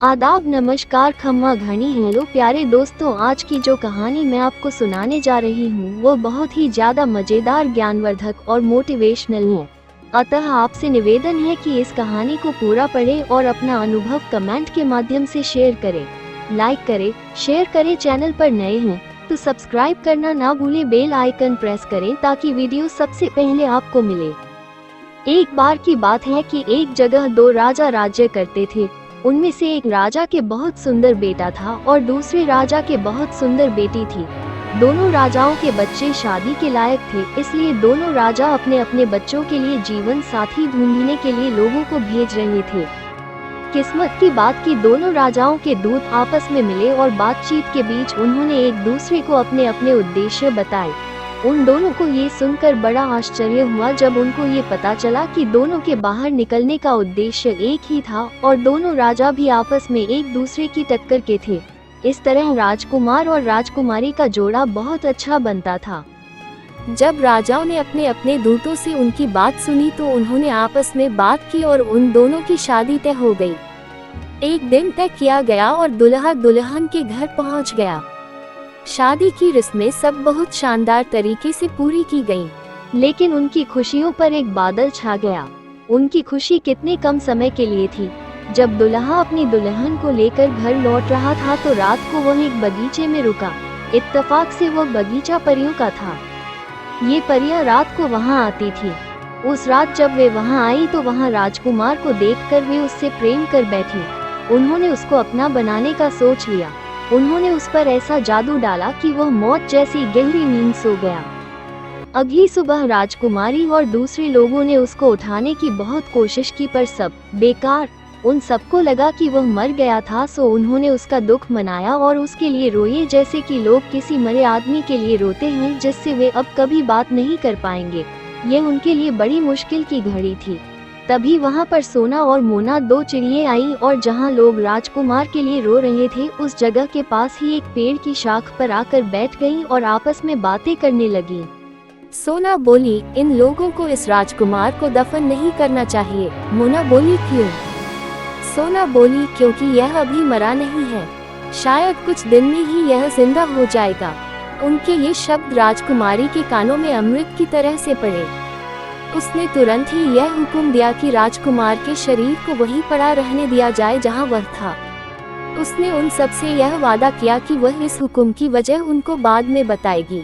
आदाब, नमस्कार, खम्मा घनी, हेलो प्यारे दोस्तों। आज की जो कहानी मैं आपको सुनाने जा रही हूँ वो बहुत ही ज्यादा मजेदार, ज्ञानवर्धक और मोटिवेशनल है। अतः आपसे निवेदन है कि इस कहानी को पूरा पढ़ें और अपना अनुभव कमेंट के माध्यम से शेयर करें। लाइक करें, शेयर करें। चैनल पर नए हैं तो सब्सक्राइब करना ना भूलें, बेल आइकन प्रेस करें ताकि वीडियो सबसे पहले आपको मिले। एक बार की बात है कि एक जगह दो राजा राज्य करते थे। उनमें से एक राजा के बहुत सुंदर बेटा था और दूसरे राजा के बहुत सुंदर बेटी थी। दोनों राजाओं के बच्चे शादी के लायक थे, इसलिए दोनों राजा अपने अपने बच्चों के लिए जीवन साथी ढूंढने के लिए लोगों को भेज रहे थे। किस्मत की बात कि दोनों राजाओं के दूत आपस में मिले और बातचीत के बीच उन्होंने एक दूसरे को अपने अपने उद्देश्य बताए। उन दोनों को ये सुनकर बड़ा आश्चर्य हुआ जब उनको ये पता चला कि दोनों के बाहर निकलने का उद्देश्य एक ही था और दोनों राजा भी आपस में एक दूसरे की टक्कर के थे। इस तरह राजकुमार और राजकुमारी का जोड़ा बहुत अच्छा बनता था। जब राजाओं ने अपने अपने दूतों से उनकी बात सुनी तो उन्होंने आपस में बात की और उन दोनों की शादी तय हो गई। एक दिन तय किया गया और दुल्हा दुल्हन के घर पहुंच गया। शादी की रस्में सब बहुत शानदार तरीके से पूरी की गईं। लेकिन उनकी खुशियों पर एक बादल छा गया। उनकी खुशी कितने कम समय के लिए थी। जब दुल्हा अपनी दुल्हन को लेकर घर लौट रहा था तो रात को वह एक बगीचे में रुका। इत्तेफाक से वह बगीचा परियों का था। ये परियां रात को वहां आती थी। उस रात जब वे वहां आई तो वहां राजकुमार को देखकर वे उससे प्रेम कर बैठी। उन्होंने उसको अपना बनाने का सोच लिया। उन्होंने उस पर ऐसा जादू डाला कि वह मौत जैसी गहरी नींद सो गया। अगली सुबह राजकुमारी और दूसरे लोगों ने उसको उठाने की बहुत कोशिश की पर सब बेकार। उन सबको लगा कि वह मर गया था, सो उन्होंने उसका दुख मनाया और उसके लिए रोए जैसे कि लोग किसी मरे आदमी के लिए रोते हैं जिससे वे अब कभी बात नहीं कर पाएंगे। यह उनके लिए बड़ी मुश्किल की घड़ी थी। तभी वहां पर सोना और मोना दो चिड़िये आईं और जहां लोग राजकुमार के लिए रो रहे थे उस जगह के पास ही एक पेड़ की शाख पर आकर बैठ गईं और आपस में बातें करने लगीं। सोना बोली, इन लोगों को इस राजकुमार को दफन नहीं करना चाहिए। मोना बोली, क्यों? सोना बोली, क्योंकि यह अभी मरा नहीं है, शायद कुछ दिन में ही यह जिंदा हो जाएगा। उनके ये शब्द राजकुमारी के कानों में अमृत की तरह से पड़े। उसने तुरंत ही यह हुक्म दिया कि राजकुमार के शरीर को वहीं पड़ा रहने दिया जाए जहां वह था। उसने उन सब से यह वादा किया कि वह इस हुक्म की वजह उनको बाद में बताएगी।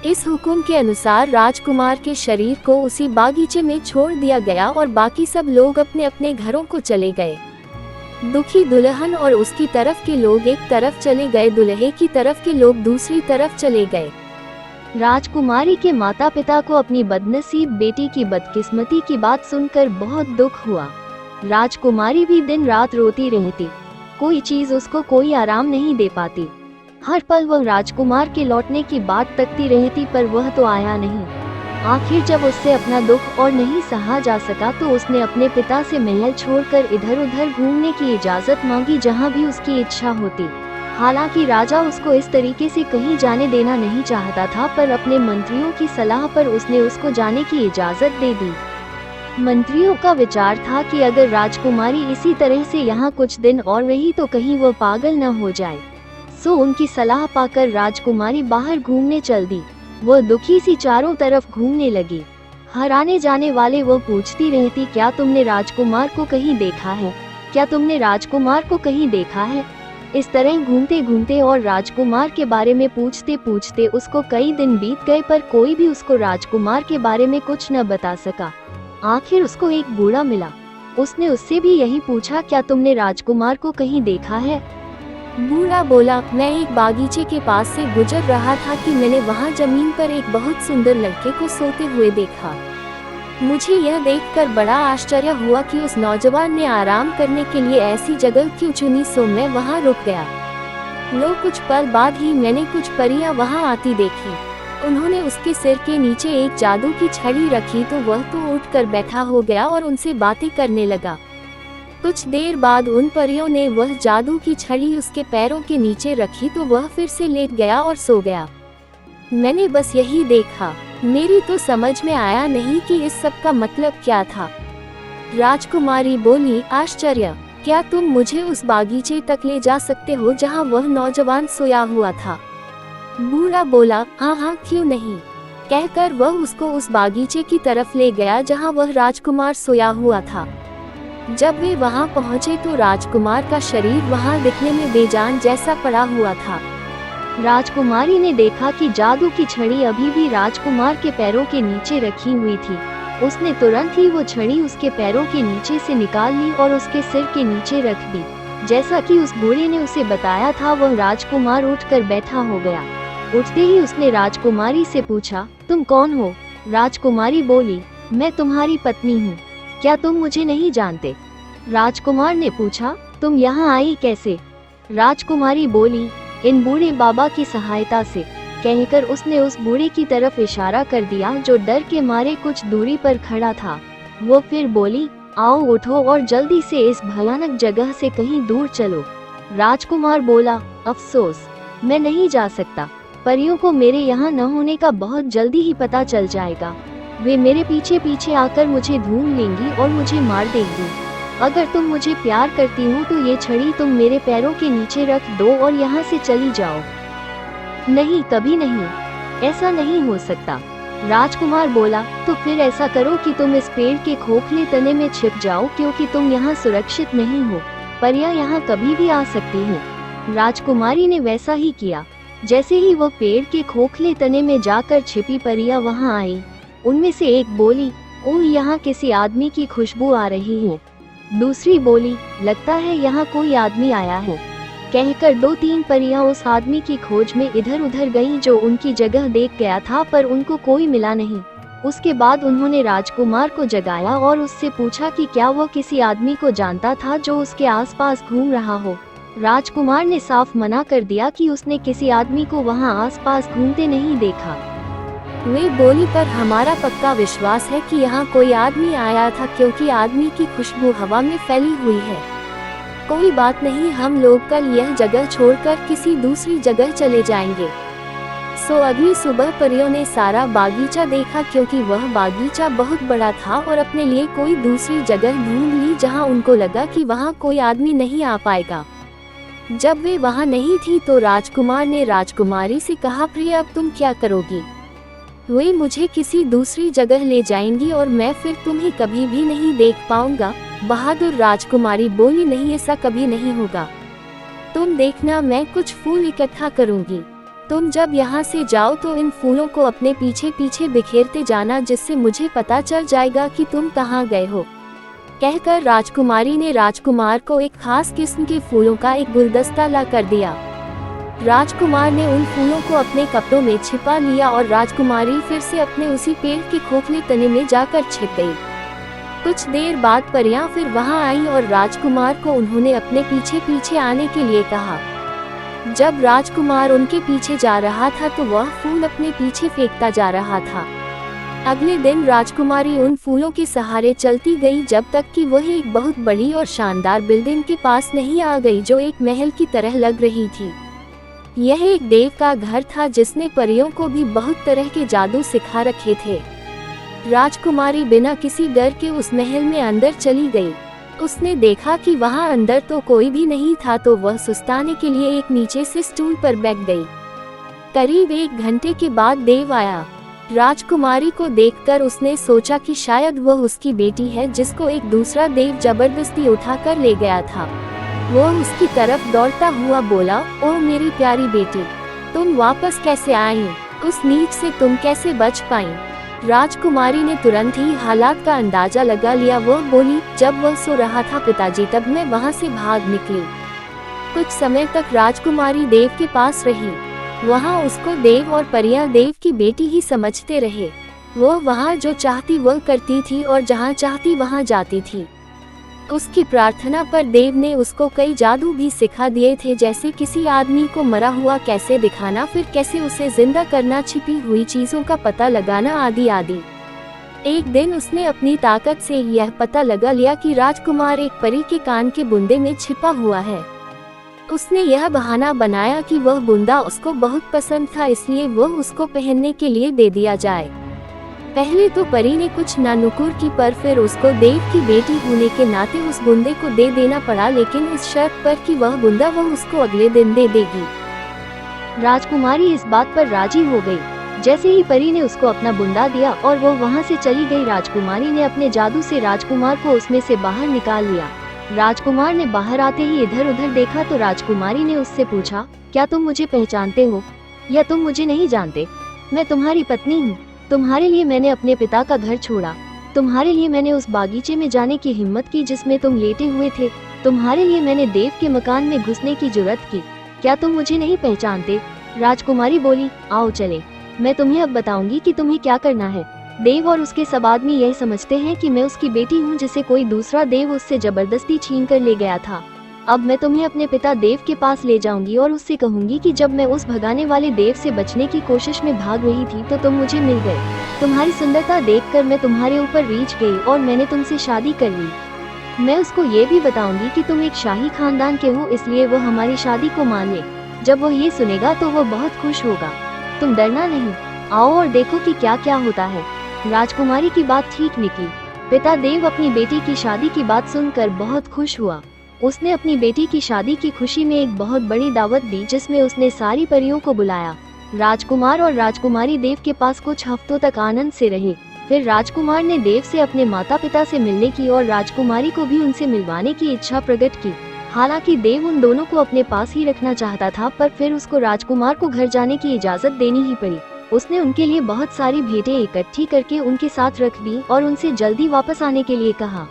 इस हुक्म के अनुसार राजकुमार के शरीर को उसी बागीचे में छोड़ दिया गया और बाकी सब लोग अपने अपने घरों को चले गए। दुखी दुल्हन और उसकी तरफ के लोग एक तरफ चले गए, दुल्हे की तरफ के लोग दूसरी तरफ चले गए। राजकुमारी के माता पिता को अपनी बदनसीब बेटी की बदकिस्मती की बात सुनकर बहुत दुख हुआ। राजकुमारी भी दिन रात रोती रहती। कोई चीज उसको कोई आराम नहीं दे पाती। हर पल वह राजकुमार के लौटने की बात तकती रहती पर वह तो आया नहीं। आखिर जब उससे अपना दुख और नहीं सहा जा सका तो उसने अपने पिता से महल छोड़कर इधर उधर घूमने की इजाजत मांगी जहां भी उसकी इच्छा होती। हालांकि राजा उसको इस तरीके से कहीं जाने देना नहीं चाहता था, पर अपने मंत्रियों की सलाह पर उसने उसको जाने की इजाजत दे दी। मंत्रियों का विचार था कि अगर राजकुमारी इसी तरह से यहाँ कुछ दिन और रही तो कहीं वो पागल न हो जाए। सो उनकी सलाह पाकर राजकुमारी बाहर घूमने चल दी। वह दुखी सी चारों तरफ घूमने लगी। हर आने जाने वाले वो पूछती रहती, क्या तुमने राजकुमार को कहीं देखा है? क्या तुमने राजकुमार को कहीं देखा है? इस तरह घूमते घूमते और राजकुमार के बारे में पूछते पूछते उसको कई दिन बीत गए पर कोई भी उसको राजकुमार के बारे में कुछ न बता सका। आखिर उसको एक बूढ़ा मिला। उसने उससे भी यही पूछा, क्या तुमने राजकुमार को कहीं देखा है? बूढ़ा बोला, मैं एक बागीचे के पास से गुजर रहा था कि मैंने वहां जमीन पर एक बहुत सुंदर लड़के को सोते हुए देखा। मुझे यह देखकर बड़ा आश्चर्य हुआ कि उस नौजवान ने आराम करने के लिए ऐसी जगह क्यों चुनी, सो मैं वहां रुक गया। कुछ पल बाद ही मैंने कुछ परियां वहां आती देखी। उन्होंने उसके सिर के नीचे एक जादू की छड़ी रखी तो वह तो उठकर बैठा हो गया और उनसे बातें करने लगा। कुछ देर बाद उन परियों ने वह जादू की छड़ी उसके पैरों के नीचे रखी तो वह फिर से लेट गया और सो गया। मैंने बस यही देखा। मेरी तो समझ में आया नहीं कि इस सब का मतलब क्या था। राजकुमारी बोली, आश्चर्य, क्या तुम मुझे उस बागीचे तक ले जा सकते हो जहाँ वह नौजवान सोया हुआ था? बूढ़ा बोला, हाँ हाँ क्यों नहीं। कहकर वह उसको उस बागीचे की तरफ ले गया जहाँ वह राजकुमार सोया हुआ था। जब वे वहाँ पहुँचे तो राजकुमार का शरीर वहाँ दिखने में बेजान जैसा पड़ा हुआ था। राजकुमारी ने देखा कि जादू की छड़ी अभी भी राजकुमार के पैरों के नीचे रखी हुई थी। उसने तुरंत ही वो छड़ी उसके पैरों के नीचे से निकाल ली और उसके सिर के नीचे रख दी। जैसा कि उस बूढ़े ने उसे बताया था, वह राजकुमार उठकर बैठा हो गया। उठते ही उसने राजकुमारी से पूछा, तुम कौन हो? राजकुमारी बोली, मैं तुम्हारी पत्नी हूँ। क्या तुम मुझे नहीं जानते? राजकुमार ने पूछा, तुम यहाँ आई कैसे? राजकुमारी बोली, इन बूढ़े बाबा की सहायता से। कहकर उसने उस बूढ़े की तरफ इशारा कर दिया जो डर के मारे कुछ दूरी पर खड़ा था। वो फिर बोली, आओ उठो और जल्दी से इस भयानक जगह से कहीं दूर चलो। राजकुमार बोला, अफसोस, मैं नहीं जा सकता। परियों को मेरे यहाँ न होने का बहुत जल्दी ही पता चल जाएगा। वे मेरे पीछे पीछे आकर मुझे ढूंढ लेंगी और मुझे मार देंगी। अगर तुम मुझे प्यार करती हो तो ये छड़ी तुम मेरे पैरों के नीचे रख दो और यहाँ से चली जाओ। नहीं, कभी नहीं, ऐसा नहीं हो सकता। राजकुमार बोला, तो फिर ऐसा करो कि तुम इस पेड़ के खोखले तने में छिप जाओ, क्योंकि तुम यहाँ सुरक्षित नहीं हो। परियां यहाँ कभी भी आ सकती हैं। राजकुमारी ने वैसा ही किया। जैसे ही वो पेड़ के खोखले तने में जाकर छिपी, परियां वहाँ आई। उनमें से एक बोली, ओह, यहाँ किसी आदमी की खुशबू आ रही है। दूसरी बोली, लगता है यहाँ कोई आदमी आया है। कहकर 2-3 परियां उस आदमी की खोज में इधर उधर गईं जो उनकी जगह देख गया था, पर उनको कोई मिला नहीं। उसके बाद उन्होंने राजकुमार को जगाया और उससे पूछा कि क्या वह किसी आदमी को जानता था जो उसके आसपास घूम रहा हो। राजकुमार ने साफ मना कर दिया कि उसने किसी आदमी को वहां आसपास घूमते नहीं देखा। वे बोली, पर हमारा पक्का विश्वास है कि यहाँ कोई आदमी आया था, क्योंकि आदमी की खुशबू हवा में फैली हुई है। कोई बात नहीं, हम लोग कल यह जगह छोड़कर किसी दूसरी जगह चले जाएंगे। सो अगली सुबह परियों ने सारा बागीचा देखा, क्योंकि वह बागीचा बहुत बड़ा था, और अपने लिए कोई दूसरी जगह ढूंढ ली जहां उनको लगा कि वहां कोई आदमी नहीं आ पाएगा। जब वे वहां नहीं थी तो राजकुमार ने राजकुमारी से कहा, प्रिय, अब तुम क्या करोगी? वे मुझे किसी दूसरी जगह ले जाएंगी और मैं फिर तुम्हें कभी भी नहीं देख पाऊंगा। बहादुर राजकुमारी बोली, नहीं, ऐसा कभी नहीं होगा। तुम देखना, मैं कुछ फूल इकट्ठा करूंगी। तुम जब यहाँ से जाओ तो इन फूलों को अपने पीछे पीछे बिखेरते जाना, जिससे मुझे पता चल जाएगा कि तुम कहाँ गए हो। कहकर राजकुमारी ने राजकुमार को एक खास किस्म के फूलों का एक गुलदस्ता ला कर दिया। राजकुमार ने उन फूलों को अपने कपड़ों में छिपा लिया और राजकुमारी फिर से अपने उसी पेड़ के खोखले तने में जाकर छिप गई। कुछ देर बाद परियां फिर वहां आई और राजकुमार को उन्होंने अपने पीछे पीछे आने के लिए कहा। जब राजकुमार उनके पीछे जा रहा था तो वह फूल अपने पीछे फेंकता जा रहा था। अगले दिन राजकुमारी उन फूलों के सहारे चलती गई जब तक कि वह एक बहुत बड़ी और शानदार बिल्डिंग के पास नहीं आ गई, जो एक महल की तरह लग रही थी। यह एक देव का घर था जिसने परियों को भी बहुत तरह के जादू सिखा रखे थे। राजकुमारी बिना किसी डर के उस महल में अंदर चली गई। उसने देखा कि वहां अंदर तो कोई भी नहीं था, तो वह सुस्ताने के लिए एक नीचे से स्टूल पर बैठ गई। करीब 1 घंटे के बाद देव आया। राजकुमारी को देखकर उसने सोचा कि शायद वह उसकी बेटी है, जिसको एक दूसरा देव जबरदस्ती उठाकर ले गया था। वह उसकी तरफ दौड़ता हुआ बोला, ओह मेरी प्यारी बेटी, तुम वापस कैसे आई? उस नीच से तुम कैसे बच पाई? राजकुमारी ने तुरंत ही हालात का अंदाजा लगा लिया। वह बोली, जब वह सो रहा था पिताजी, तब मैं वहां से भाग निकली। कुछ समय तक राजकुमारी देव के पास रही। वहां उसको देव और परियां देव की बेटी ही समझते रहे। वह वहां जो चाहती वह करती थी और जहां चाहती वहां जाती थी। उसकी प्रार्थना पर देव ने उसको कई जादू भी सिखा दिए थे, जैसे किसी आदमी को मरा हुआ कैसे दिखाना, फिर कैसे उसे जिंदा करना, छिपी हुई चीजों का पता लगाना, आदि आदि। एक दिन उसने अपनी ताकत से यह पता लगा लिया कि राजकुमार एक परी के कान के बुंदे में छिपा हुआ है। उसने यह बहाना बनाया कि वह बुंदा उसको बहुत पसंद था, इसलिए वह उसको पहनने के लिए दे दिया जाए। पहले तो परी ने कुछ नानुकुर की, पर फिर उसको देव की बेटी होने के नाते उस बुंदे को दे देना पड़ा, लेकिन इस शर्त पर कि वह बुंदा वह उसको अगले दिन दे देगी। राजकुमारी इस बात पर राजी हो गई। जैसे ही परी ने उसको अपना बुंदा दिया और वो वहाँ से चली गई, राजकुमारी ने अपने जादू से राजकुमार को उसमें से बाहर निकाल लिया। राजकुमार ने बाहर आते ही इधर उधर देखा तो राजकुमारी ने उससे पूछा, क्या तुम मुझे पहचानते हो या तुम मुझे नहीं जानते? मैं तुम्हारी पत्नी हूँ। तुम्हारे लिए मैंने अपने पिता का घर छोड़ा। तुम्हारे लिए मैंने उस बागीचे में जाने की हिम्मत की जिसमें तुम लेटे हुए थे। तुम्हारे लिए मैंने देव के मकान में घुसने की जुर्रत की। क्या तुम मुझे नहीं पहचानते? राजकुमारी बोली, आओ चले, मैं तुम्हें अब बताऊंगी कि तुम्हें क्या करना है। देव और उसके सब आदमी यही समझते हैं कि मैं उसकी बेटी हूँ जिसे कोई दूसरा देव उससे जबरदस्ती छीन कर ले गया था। अब मैं तुम्हें अपने पिता देव के पास ले जाऊंगी और उससे कहूंगी कि जब मैं उस भगाने वाले देव से बचने की कोशिश में भाग रही थी तो तुम मुझे मिल गए। तुम्हारी सुंदरता देखकर मैं तुम्हारे ऊपर रीझ गई और मैंने तुमसे शादी कर ली। मैं उसको ये भी बताऊंगी कि तुम एक शाही खानदान के हो, इसलिए वो हमारी शादी को मान ले। जब वो ये सुनेगा तो वो बहुत खुश होगा। तुम डरना नहीं, आओ और देखो कि क्या क्या होता है। राजकुमारी की बात ठीक निकली। पिता देव अपनी बेटी की शादी की बात सुनकर बहुत खुश हुआ। उसने अपनी बेटी की शादी की खुशी में एक बहुत बड़ी दावत दी जिसमें उसने सारी परियों को बुलाया। राजकुमार और राजकुमारी देव के पास कुछ हफ्तों तक आनंद से रहे। फिर राजकुमार ने देव से अपने माता पिता से मिलने की और राजकुमारी को भी उनसे मिलवाने की इच्छा प्रकट की। हालांकि देव उन दोनों को अपने पास ही रखना चाहता था, पर फिर उसको राजकुमार को घर जाने की इजाजत देनी ही पड़ी। उसने उनके लिए बहुत सारी भेंटें इकट्ठी करके उनके साथ रख दी और उनसे जल्दी वापस आने के लिए कहा।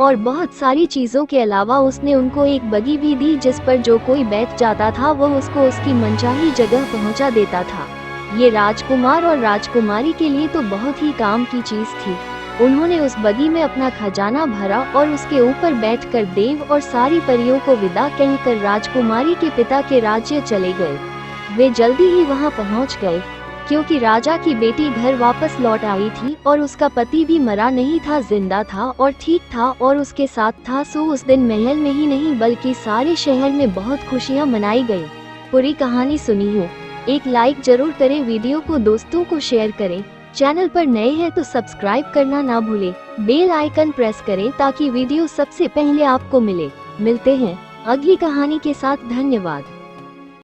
और बहुत सारी चीजों के अलावा उसने उनको एक बगी भी दी जिस पर जो कोई बैठ जाता था वह उसको उसकी मनचाही जगह पहुंचा देता था। ये राजकुमार और राजकुमारी के लिए तो बहुत ही काम की चीज थी। उन्होंने उस बगी में अपना खजाना भरा और उसके ऊपर बैठकर देव और सारी परियों को विदा कहकर राजकुमारी के पिता के राज्य चले गए। वे जल्दी ही वहां पहुंच गए क्योंकि राजा की बेटी घर वापस लौट आई थी और उसका पति भी मरा नहीं था, जिंदा था और ठीक था और उसके साथ था। सो उस दिन महल में ही नहीं बल्कि सारे शहर में बहुत खुशियां मनाई गई। पूरी कहानी सुनी हो, एक लाइक जरूर करें, वीडियो को दोस्तों को शेयर करें। चैनल पर नए हैं तो सब्सक्राइब करना ना भूलें। बेल आइकन प्रेस करें ताकि वीडियो सबसे पहले आपको मिले। मिलते हैं अगली कहानी के साथ। धन्यवाद।